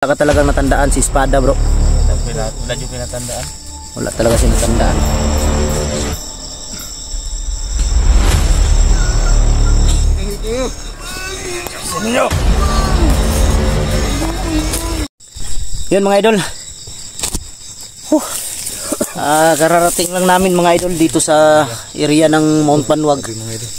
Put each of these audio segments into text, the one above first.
Wala ka talagang natandaan si Espada, bro. Wala yung pinatandaan. Wala talaga siya natandaan. Yun mga idol. Kararating lang namin mga idol dito sa area ng Mount Banwag.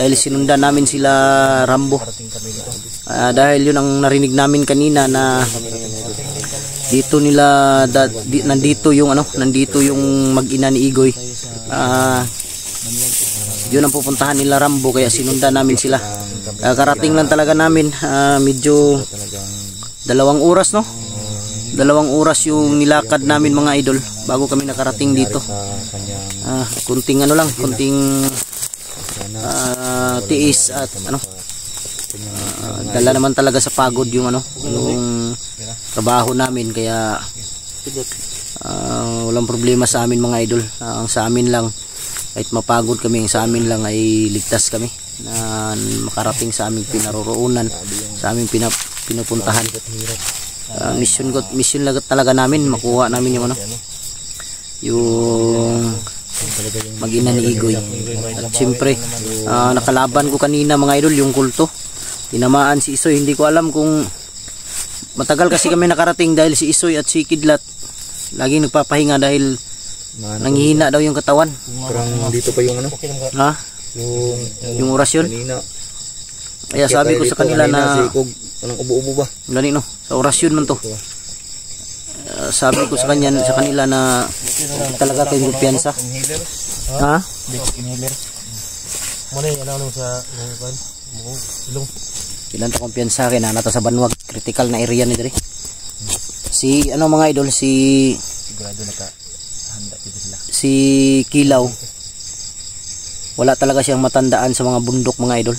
Dahil sinundan namin sila Rambo. Dahil yun ang narinig namin kanina na dito nila nandito yung mag-ina ni Igoy. Yun ang pupuntahan nila Rambo, kaya sinundan namin sila. Karating lang talaga namin, medyo 2 oras, no? 2 oras yung nilakad namin mga idol bago kami nakarating dito. Kunting tiis at dala naman talaga sa pagod yung yung trabaho namin, kaya walang problema sa amin mga idol. Ang sa amin lang, kahit mapagod kami, ang sa amin lang ay ligtas kami na makarating sa aming pinaroroonan, sa aming pinupuntahan. Mission lang talaga namin, makuha namin yung yung mag-ina ni Igoy. At siyempre nakalaban ko kanina mga idol yung kulto, tinamaan si Isoy. Hindi ko alam kung matagal kasi kami nakarating dahil si Isoy at si Kidlat laging nagpapahinga dahil nanghihina daw yung katawan. Parang dito pa yung yung orasyon. Kaya sabi ko sa kanila na anong ubo-ubo ba? Gani no, sa orasyon man to. Sabi ko sa kanila na talaga kayong kumpiyansa. Ha? Inhaler. Muna yung sa ilong. Ilan ta kumpiyansa kay nata sa Banwag, critical na area ni diri. Si mga idol, sigurado nakahanda dito sila. Si Kilaw, wala talaga siyang matandaan sa mga bundok mga idol.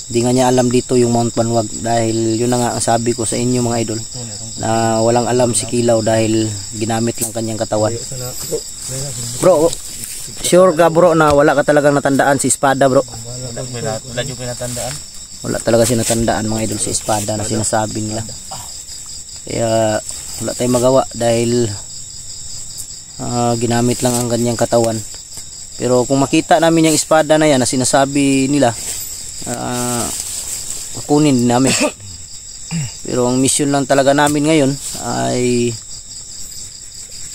Hindi nga niya alam dito yung Mount Banwag, dahil yun na nga ang sabi ko sa inyo mga idol, na walang alam si Kilaw dahil ginamit lang kanyang katawan. Bro, sure ka bro na wala ka talagang natandaan si Espada, bro? Wala yung pinatandaan. Wala talaga siya natandaan mga idol si Espada na sinasabi nila. Kaya wala tayong magawa dahil ginamit lang ang kanyang katawan. Pero kung makita namin yung Espada na yan na sinasabi nila, kunin din namin. Pero ang mission lang talaga namin ngayon ay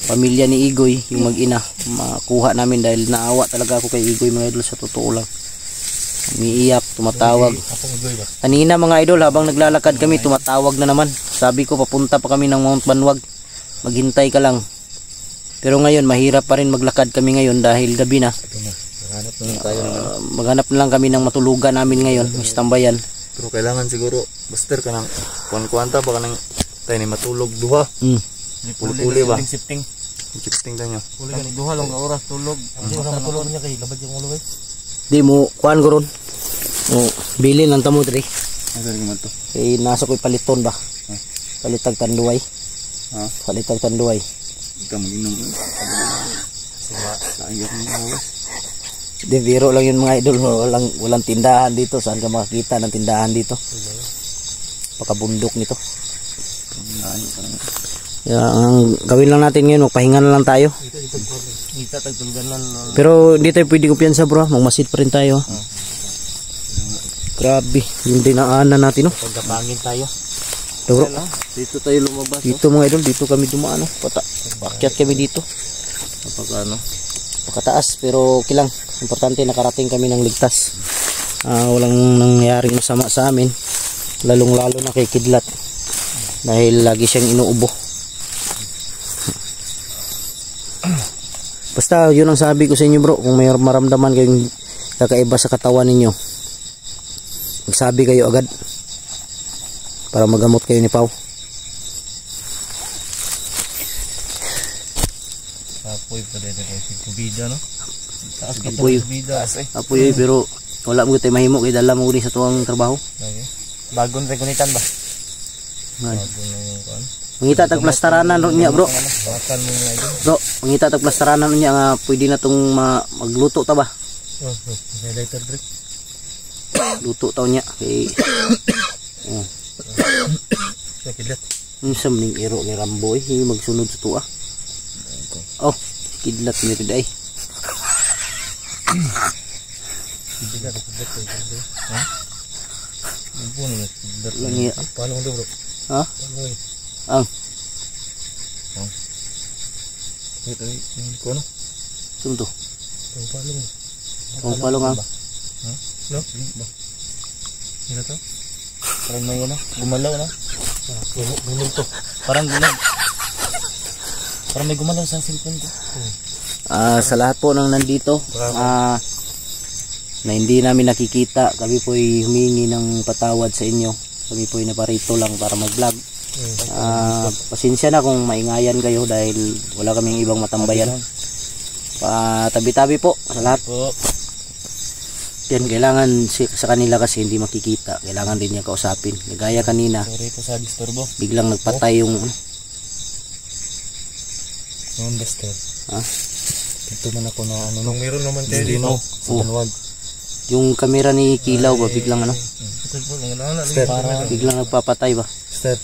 pamilya ni Igoy, yung mag-ina, makuha namin, dahil naawa talaga ako kay Igoy mga idol, sa totoo lang. Umiiyak, tumatawag. Kanina mga idol, habang naglalakad kami, tumatawag na naman. Sabi ko papunta pa kami ng Mount Banwag, maghintay ka lang. Pero ngayon mahirap pa rin maglakad kami ngayon dahil gabi na. Maghanap na lang kami ng matulugan namin ngayon, istambayan. Pero kailangan siguro buster ka ng kuwan-kuwanta baka nang tayo ni matulog duha. Puli ba? Shifting tayo. Puli ka ni duha lang oras tulog. Hindi ka matulog niya kay labad yung ulo eh. Di mo kuan goron. Bili lang tamo diri. Asa rin man to? Kay nasa ko'y paliton ba? Palitag tanduay. Palitag tanduay. Ikaw mag-inom. Sayang mo oras. Di biro lang yun mga idol, walang tindahan dito. Saan ka makakita ng tindahan dito? Pakabundok nito. Ang gawin lang natin ngayon, magpahinga na lang tayo. Pero hindi tayo pwede kumpiyansa bro, magmasid pa rin tayo. Grabe yung dinaanan natin, no? Pagkapangin tayo. Bro, dito tayo lumabas. Dito mga idol, dito kami dumaan, paakyat kami dito. Pakataas, pero okay lang. Importante nakarating kami ng ligtas. Walang nangyaring masama sa amin, lalong lalo na kay Kidlat dahil lagi siyang inuubo. Basta yun ang sabi ko sa inyo bro, kung may maramdaman kayong kakaiba sa katawan ninyo, magsabi kayo agad para magamot kayo ni Pau. Apoy pa dito si Kubida, no? Apoy pero wala mo tayo mahimo kay dala mo ni sa tuwang trabaho. Bagong regunitan ba? Mangita tag plastaranan ron niya bro. Bro, mangita tag plastaranan niya nga pwede na tong magluto ta ba? Lighter brick. Luto taw niya kay Kidlat. Unsam ning iro ni Rambo eh, magsunod sa tuwa. Oh, kidlat ni ito day. Langi. Paano ko bro? Ha? Ang. Ito ko ano? Sumto. Palong. Ang palong ang. No? Ano to? Parang may ano? Gumalaw na? Gumalaw. Parang gumalaw. Parang may gumalaw sa cellphone ko. Sa lahat po ng nandito, na hindi namin nakikita, kami po ay humingi ng patawad sa inyo. Kami po ay naparito lang para mag-vlog. Pasensya na kung maingayan kayo dahil wala kaming ibang matambayan. Tabi-tabi po sa lahat. Yan, kailangan sa kanila kasi hindi makikita. Kailangan din niya kausapin. Gaya kanina, Sorry po sa disturbo. biglang nagpatay yung... Noon Buster. Ha? Ito man ako na ano. Nung meron naman tayo dito. Sa Banwag. Yung kamera ni Kilaw ba, biglang ano? Buster. Biglang nagpapatay ba? Buster.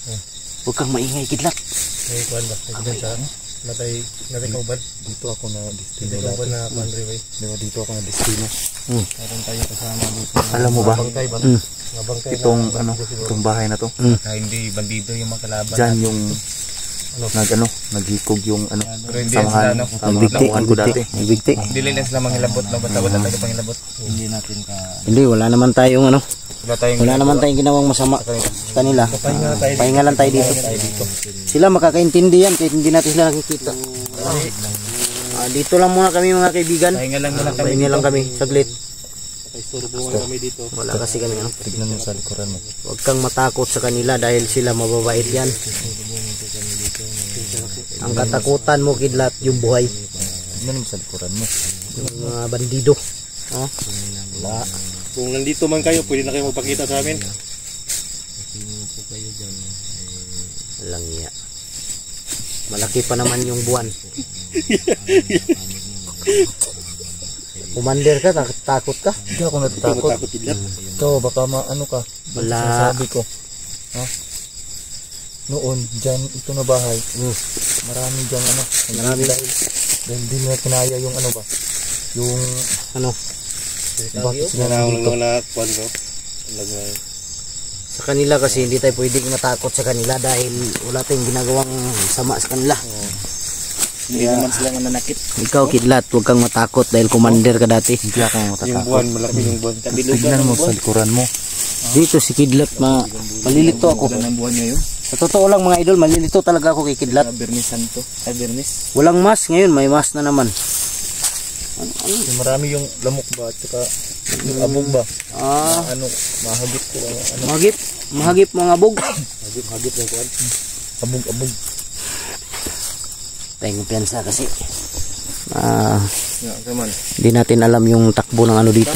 Huwag kang maingay, kidlat. Ay, kuhan ba? Nagdiyan siya. Natay kauban. Dito ako na destino. Natay kauban na country way. Diba dito ako na destino. Meron tayo kasama dito. Alam mo ba? Bangkay ba? Itong bahay na to. Hindi bandido yung mga kalaban. Diyan yung naghikog yung Pero hindi sila samahan. Ang bigti, Nakuhaan ko dati. ang bigti. Dili na sila manghilabot no basta wala tayo panghilabot. Hindi natin ka Hindi, wala naman tayong ano. Wala naman tayong ginawang masama sa kanila. Pahinga lang tayo dito. Sila makakaintindi yan kahit hindi natin sila nakikita. Dito lang muna kami mga kaibigan. pahinga lang muna kami. Pahinga lang kami, saglit. Kami dito. Wala kasi kami ano. Tignan mo sa likuran mo. Huwag kang matakot sa kanila dahil sila mababait yan. Ang katakutan mo, kidlat, yung buhay. Tignan mo sa likuran mo. Yung mga bandido. Oh. Wala. Kung nandito man kayo, pwede na kayo magpakita sa amin. Walang iya. Malaki pa naman yung buwan. Commander ka, takot ka? Hindi ako natatakot. Ikaw, baka maano ka. Wala. Sabi ko. Ha? Noon, dyan, ito na bahay. Marami dyan ano. Marami. Dahil di na kinaya yung ano ba. Yung Ano? bakit sila nandito. Sa kanila kasi hindi tayo pwedeng matakot sa kanila dahil wala tayong ginagawang sama sa kanila. Hindi naman sila nanakit. Ikaw, kidlat, huwag kang matakot dahil commander ka dati. Hindi ako matatakot. malaki yung buwan. Tignan mo sa likuran mo. Dito si kidlat, malilito ako. ng buwan ngayon. Sa totoo lang mga idol, malilito talaga ako kay kidlat. Bernisan to. Ay, Bernis. Walang mas ngayon, may mas na naman. Marami yung lamok ba at saka yung abog ba. Ano, mahagip ko. Ano, Mahagip mga bug. hagip yung kuwan. Abog. Tayong piyansa kasi. Yeah, kaman. Hindi natin alam yung takbo ng ano dito.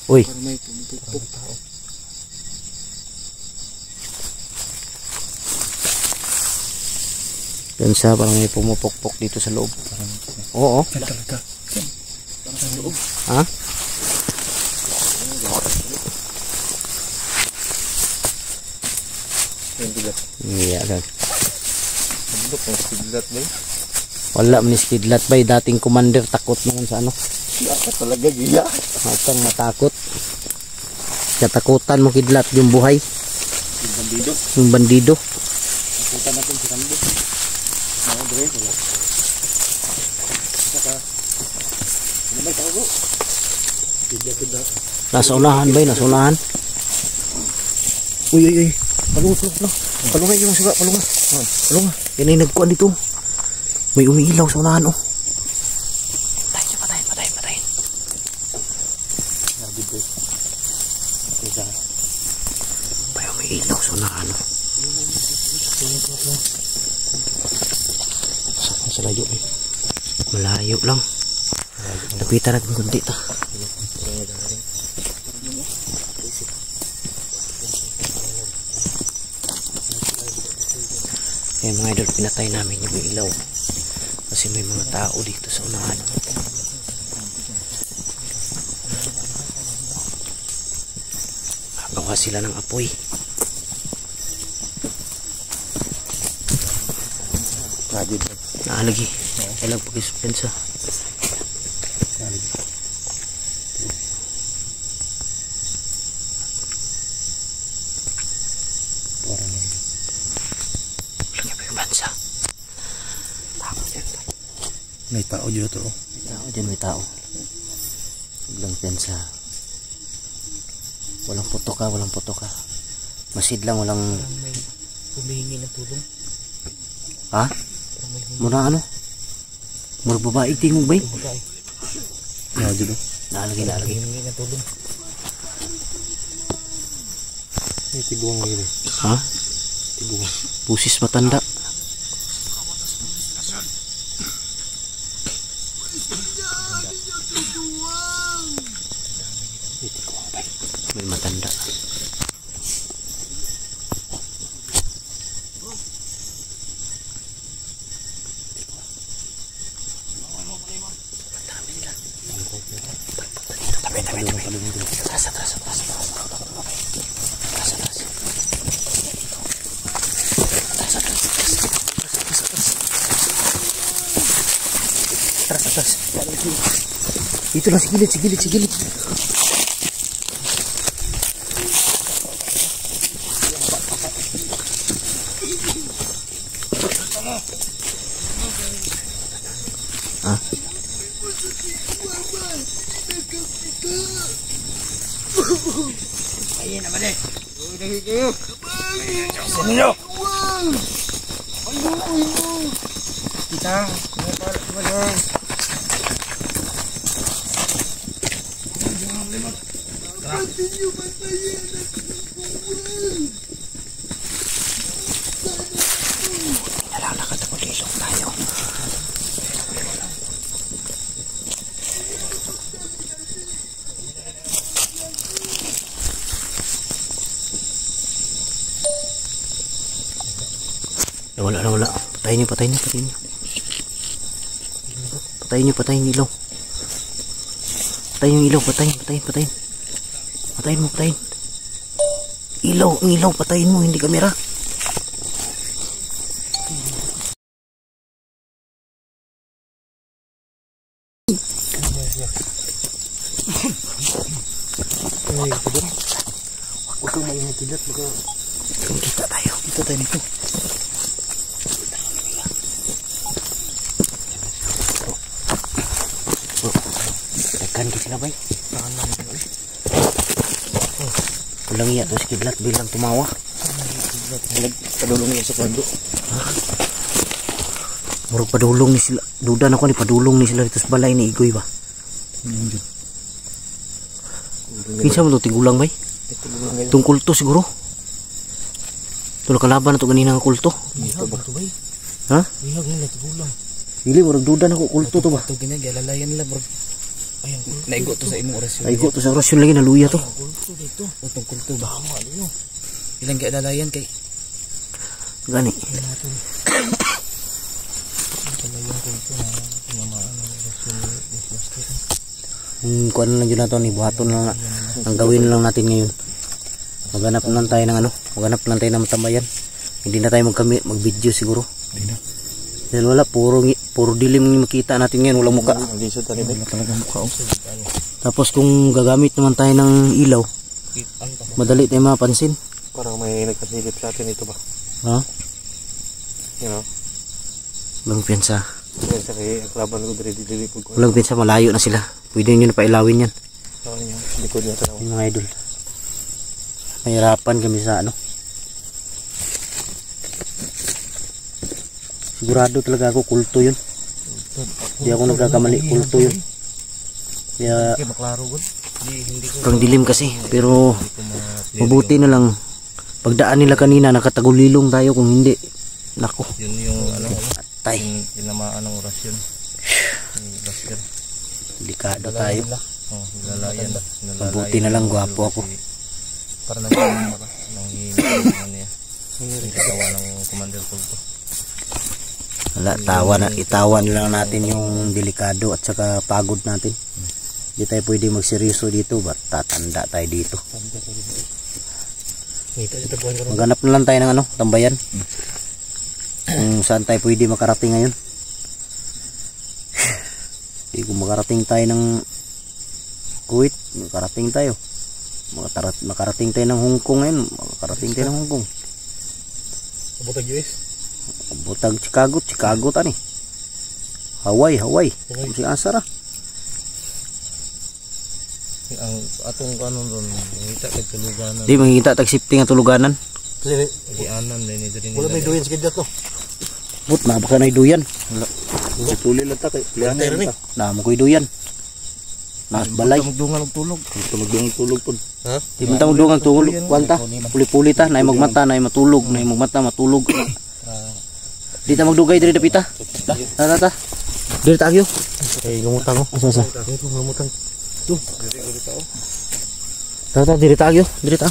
Uy. May pumupukpuk tao. Piyansa, parang may pumupukpok dito sa loob. Oo. Talaga. Sa loob. Ha? Yung bigat. Iya agad. Abog ang siglat ba? Wala man si kidlat bay, dating commander, takot naman sa ano. Yaka talaga, giya. Huwag kang matakot. Katakutan mo kidlat yung buhay. Yung bandido. Yung bandido. Nakita natin si Rambo. Mga bro, wala. Saka, ano ba ito bro? Kida. Nasa unahan bay, nasa unahan. Uy. Palunga yung suga, palunga. Yan ay nagkuhan dito. May umiilaw sa unahan oh. Patayin. May umiilaw sa unahan oh. Saan sa layo eh. Malayo lang. Lapitan natin kunti ta. Kaya mga idol, pinatay namin yung ilaw kasi may mga tao dito sa unahan. Gawa sila ng apoy. Naalagi. Kailang pag-ispensa. Walang pag-ispensa. May tao dyan to. May tao dyan, may tao. Walang pensa. Walang putok ka. Masid lang, walang... May humihingi ng tulong. Ha? Muna ano? Murag babae tingog ba? Naalagi. Humihingi ng tulong. May tiguang ngayon. Ha? Pusis matanda. May matanda. Atras. Itu lah sigilid. Ah. Ayan naman eh. Sino? Kita. Nakatagulilong tayo. Wala. Patayin niyo. Patayin yung ilaw. Patayin yung ilaw. Patayin. Patayin. Ilaw, patayin mo, hindi kamera. Huwag kang maingat dilat, baka kita tayo. Kita tayo nito. Tekan kita sila, bay. Pulang iya terus kiblat bilang tumawa. Padulong niya sa kwando. Murag padulong ni sila. Duda na ko ni padulong ni sila dito sa balay ni Igoy ba? Kinsa mo to tigulang bay? Itong kulto siguro. Ito nakalaban na ito ganina ng kulto. Ha? Ihag nila tigulang. Dili, murag duda na ko kulto to ba? Ito ginaglalalayan nila bro. Ayun, naigo to sa imong orasyon. Naigo to sa orasyon lagi, naluya to. Kulto dito. Itong kulto ba? Ilang ginaglalalayan kay gani. Kuan lang yun na to, buhaton lang ang gawin lang natin ngayon. Maghanap lang tayo ng maghanap lang tayo ng matambayan. Hindi na tayo mag-video siguro. Hindi na. Dahil wala, puro dilim yung makita natin ngayon, walang muka. Wala talaga mukha. Tapos kung gagamit naman tayo ng ilaw, madali tayo mapansin. Parang may nagkasilip sa atin ito ba? Ha? You know? Walang piyansa. Yan sa kay aklaban ko dilipod ko. Walang piyansa, malayo na sila. Pwede nyo na pailawin yan. Tawag niya, likod niya ito. Yung mga idol. Mahirapan kami sa Sigurado talaga ako kulto yun. Hindi ako nagkakamali, kulto yun. Kaya parang dilim kasi, pero mabuti na lang pagdaan nila kanina nakatagulilong tayo, kung hindi nako. yun yung Atay. tinamaan ng orasyon. Basker. Delikado tayo. Oh, nilalayan. Mabuti na lang gwapo ako. Para nang niya. Itawa ng Commander Kulto. Wala, itawan lang natin yung delikado at saka pagod natin. Hindi tayo pwede magseryoso dito, ba tatanda tayo dito. Maghanap na lang tayo ng tambayan. kung saan tayo pwede makarating ngayon. Kung makarating tayo ng Kuwait, makarating tayo. Makarating tayo ng Hong Kong ngayon, makarating tayo ng Hong Kong. Butag US. Butag Chicago tani. Hawaii. Kung si Asara. Ang atong kanon ron, ngita kay tuluganan. Di mangita tag safety nga tuluganan. Kasi gianan din diri nila. Wala may duyan sa kidlat no. But na baka nay duyan. Wala. Tuli lang ta kay plianan ta. Na mo koy duyan. Nas balay. Magdungan og tulog. Magdungan og tulog pud. Ha? Di man ta magdungan tulog. Kwanta. Puli-puli ta, nay magmata, nay matulog, nay magmata matulog. Di ta magdugay diri dapita. Ta. Diri ta agyo. Ay lumutang ko. Asa. Lumutang. Tu. Diri ta agyo. Diri ta.